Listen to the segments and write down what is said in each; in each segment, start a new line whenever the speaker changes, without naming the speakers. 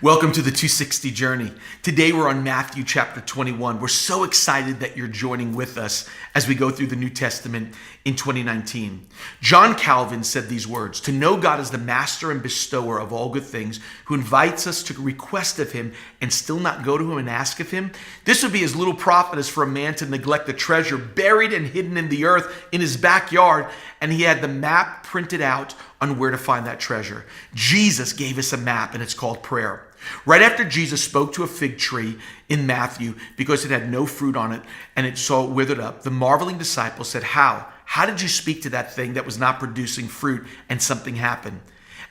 Welcome to the 260 Journey. Today we're on Matthew chapter 21. We're so excited that you're joining with us as we go through the New Testament in 2019. John Calvin said these words: "To know God as the master and bestower of all good things, who invites us to request of him and still not go to him and ask of him, this would be as little profit as for a man to neglect the treasure buried and hidden in the earth in his backyard, and he had the map printed out on where to find that treasure." Jesus gave us a map, and it's called prayer. Right after Jesus spoke to a fig tree in Matthew because it had no fruit on it and it saw it withered up, the marveling disciples said, How did you speak to that thing that was not producing fruit and something happened?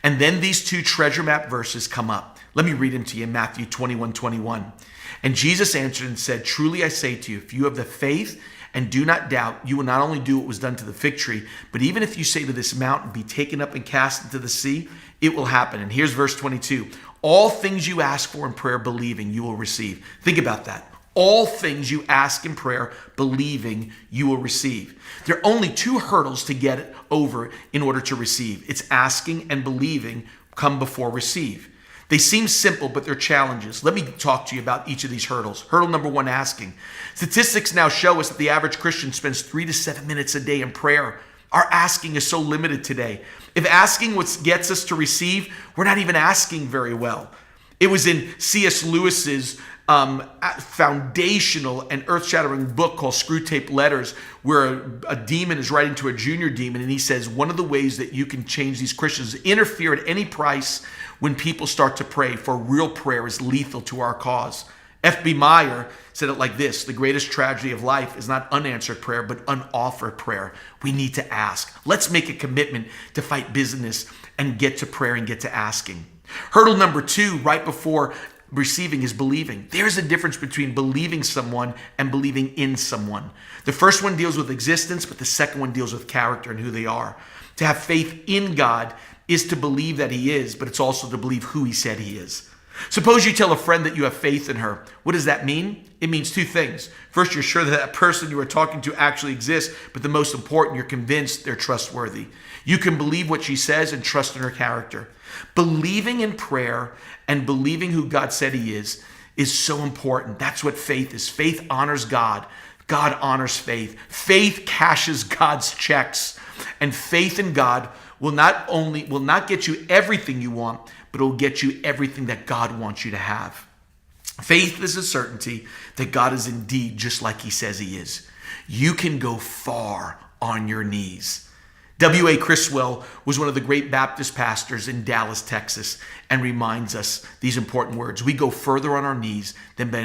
And then these two treasure map verses come up. Let me read them to you. Matthew 21:21. "And Jesus answered and said, Truly I say to you, if you have the faith and do not doubt, you will not only do what was done to the fig tree, but even if you say to this mountain, be taken up and cast into the sea, it will happen." And here's verse 22. "All things you ask for in prayer, believing, you will receive." Think about that. All things you ask in prayer, believing, you will receive. There are only two hurdles to get it over in order to receive. It's asking and believing come before receive. They seem simple, but they're challenges. Let me talk to you about each of these hurdles. Hurdle number one, asking. Statistics now show us that the average Christian spends 3 to 7 minutes a day in prayer. Our asking is so limited today. If asking what gets us to receive, we're not even asking very well. It was in C.S. Lewis's foundational and earth-shattering book called Screwtape Letters, where a demon is writing to a junior demon, and he says one of the ways that you can change these Christians is interfere at any price when people start to pray, for real prayer is lethal to our cause. F.B. Meyer said it like this: "The greatest tragedy of life is not unanswered prayer, but unoffered prayer." We need to ask. Let's make a commitment to fight business and get to prayer and get to asking. Hurdle number two, right before receiving, is believing. There's a difference between believing someone and believing in someone. The first one deals with existence, but the second one deals with character and who they are. To have faith in God is to believe that he is, but it's also to believe who he said he is. Suppose you tell a friend that you have faith in her. What does that mean? It means two things. First, you're sure that that person you are talking to actually exists, but the most important, you're convinced they're trustworthy. You can believe what she says and trust in her character. Believing in prayer and believing who God said he is so important. That's what faith is. Faith honors God. God honors faith. Faith cashes God's checks. And faith in God will not get you everything you want, but it will get you everything that God wants you to have. Faith is a certainty that God is indeed just like he says he is. You can go far on your knees. W.A. Criswell was one of the great Baptist pastors in Dallas, Texas, and reminds us these important words: "We go further on our knees than by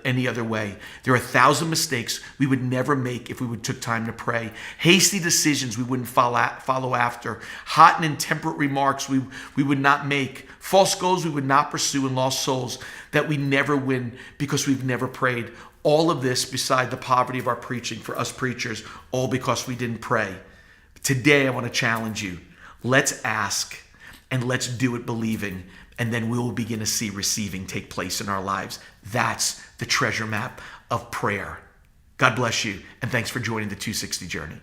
any other way. There are 1,000 mistakes we would never make if we took time to pray. Hasty decisions we wouldn't follow after. Hot and intemperate remarks we would not make. False goals we would not pursue, and lost souls that we never win because we've never prayed. All of this beside the poverty of our preaching for us preachers, all because we didn't pray." Today, I want to challenge you. Let's ask and let's do it believing, and then we will begin to see receiving take place in our lives. That's the treasure map of prayer. God bless you, and thanks for joining the 260 Journey.